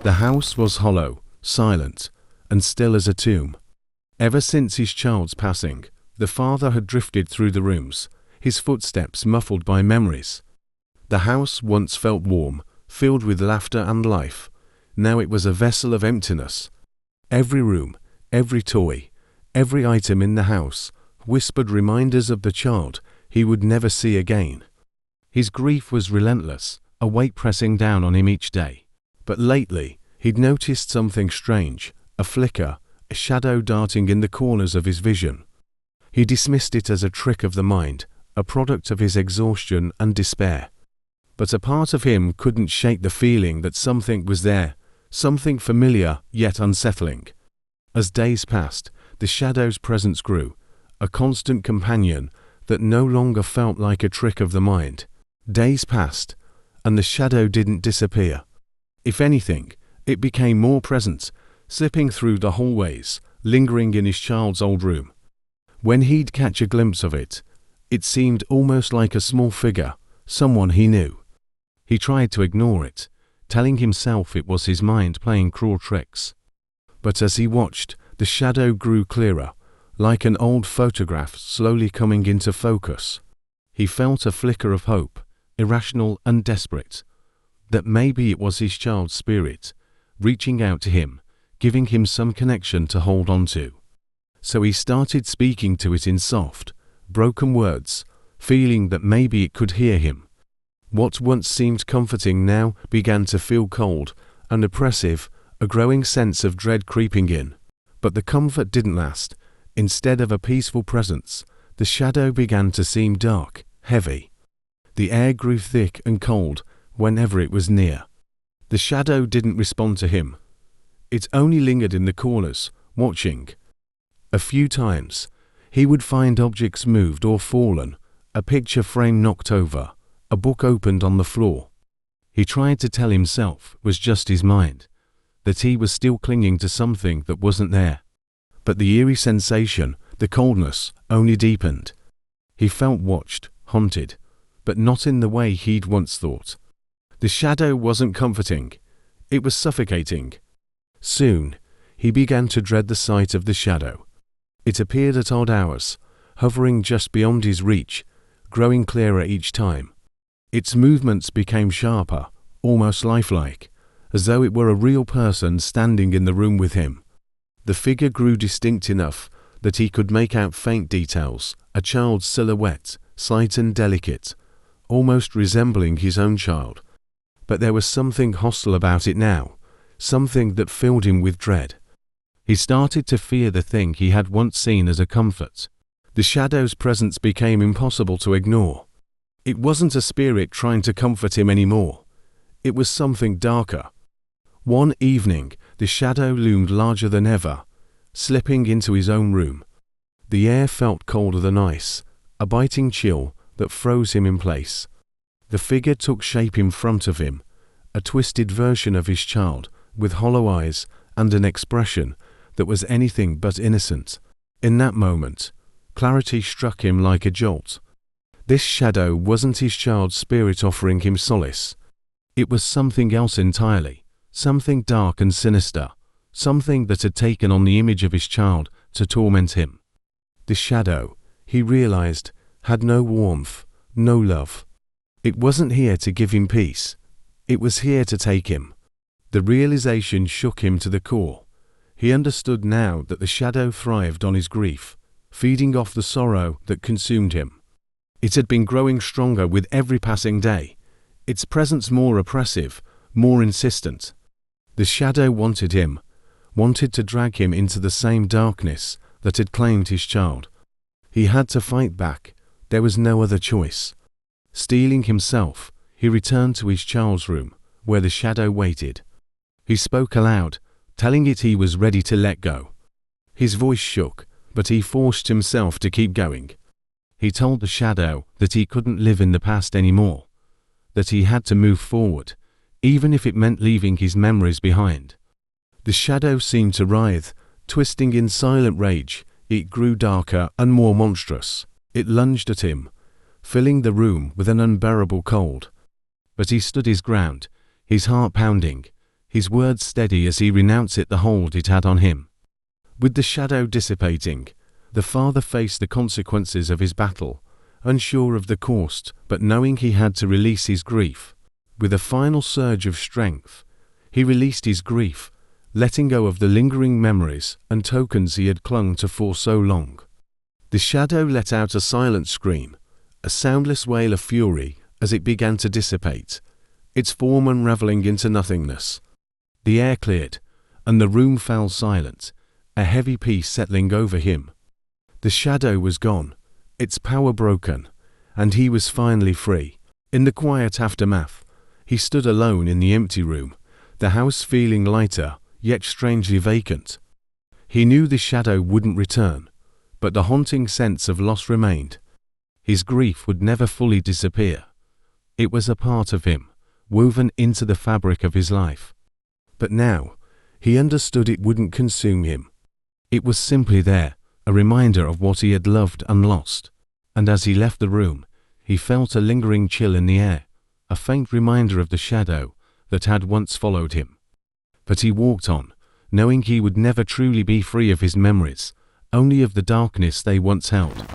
The house was hollow, silent, and still as a tomb. Ever since his child's passing, the father had drifted through the rooms, his footsteps muffled by memories. The house once felt warm, filled with laughter and life. Now it was a vessel of emptiness. Every room, every toy, every item in the house whispered reminders of the child he would never see again. His grief was relentless, a weight pressing down on him each day. But lately, he'd noticed something strange, a flicker, a shadow darting in the corners of his vision. He dismissed it as a trick of the mind, a product of his exhaustion and despair. But a part of him couldn't shake the feeling that something was there, something familiar yet unsettling. As days passed, the shadow's presence grew, a constant companion that no longer felt like a trick of the mind. Days passed, and the shadow didn't disappear. If anything, it became more present, slipping through the hallways, lingering in his child's old room. When he'd catch a glimpse of it, it seemed almost like a small figure, someone he knew. He tried to ignore it, telling himself it was his mind playing cruel tricks. But as he watched, the shadow grew clearer, like an old photograph slowly coming into focus. He felt a flicker of hope, irrational and desperate, that maybe it was his child's spirit, reaching out to him, giving him some connection to hold on to. So he started speaking to it in soft, broken words, feeling that maybe it could hear him. What once seemed comforting now began to feel cold and oppressive, a growing sense of dread creeping in. But the comfort didn't last. Instead of a peaceful presence, the shadow began to seem dark, heavy. The air grew thick and cold whenever it was near. The shadow didn't respond to him. It only lingered in the corners, watching. A few times, he would find objects moved or fallen, a picture frame knocked over, a book opened on the floor. He tried to tell himself it was just his mind, that he was still clinging to something that wasn't there. But the eerie sensation, the coldness, only deepened. He felt watched, haunted, but not in the way he'd once thought. The shadow wasn't comforting. It was suffocating. Soon, he began to dread the sight of the shadow. It appeared at odd hours, hovering just beyond his reach, growing clearer each time. Its movements became sharper, almost lifelike, as though it were a real person standing in the room with him. The figure grew distinct enough that he could make out faint details, a child's silhouette, slight and delicate, almost resembling his own child. But there was something hostile about it now, something that filled him with dread. He started to fear the thing he had once seen as a comfort. The shadow's presence became impossible to ignore. It wasn't a spirit trying to comfort him anymore. It was something darker. One evening, the shadow loomed larger than ever, slipping into his own room. The air felt colder than ice, a biting chill that froze him in place. The figure took shape in front of him, a twisted version of his child, with hollow eyes and an expression that was anything but innocent. In that moment, clarity struck him like a jolt. This shadow wasn't his child's spirit offering him solace. It was something else entirely, something dark and sinister, something that had taken on the image of his child to torment him. The shadow, he realized, had no warmth, no love. It wasn't here to give him peace. It was here to take him. The realization shook him to the core. He understood now that the shadow thrived on his grief, feeding off the sorrow that consumed him. It had been growing stronger with every passing day, its presence more oppressive, more insistent. The shadow wanted him, wanted to drag him into the same darkness that had claimed his child. He had to fight back. There was no other choice. Steeling himself, he returned to his child's room, where the shadow waited. He spoke aloud, telling it he was ready to let go. His voice shook, but he forced himself to keep going. He told the shadow that he couldn't live in the past anymore, that he had to move forward, even if it meant leaving his memories behind. The shadow seemed to writhe, twisting in silent rage. It grew darker and more monstrous. It lunged at him, filling the room with an unbearable cold. But he stood his ground, his heart pounding, his words steady as he renounced the hold it had on him. With the shadow dissipating, the father faced the consequences of his battle, unsure of the cost, but knowing he had to release his grief. With a final surge of strength, he released his grief, letting go of the lingering memories and tokens he had clung to for so long. The shadow let out a silent scream, a soundless wail of fury as it began to dissipate, its form unraveling into nothingness. The air cleared, and the room fell silent, a heavy peace settling over him. The shadow was gone, its power broken, and he was finally free. In the quiet aftermath, he stood alone in the empty room, the house feeling lighter, yet strangely vacant. He knew the shadow wouldn't return, but the haunting sense of loss remained. His grief would never fully disappear. It was a part of him, woven into the fabric of his life. But now, he understood it wouldn't consume him. It was simply there, a reminder of what he had loved and lost. And as he left the room, he felt a lingering chill in the air, a faint reminder of the shadow that had once followed him. But he walked on, knowing he would never truly be free of his memories, only of the darkness they once held.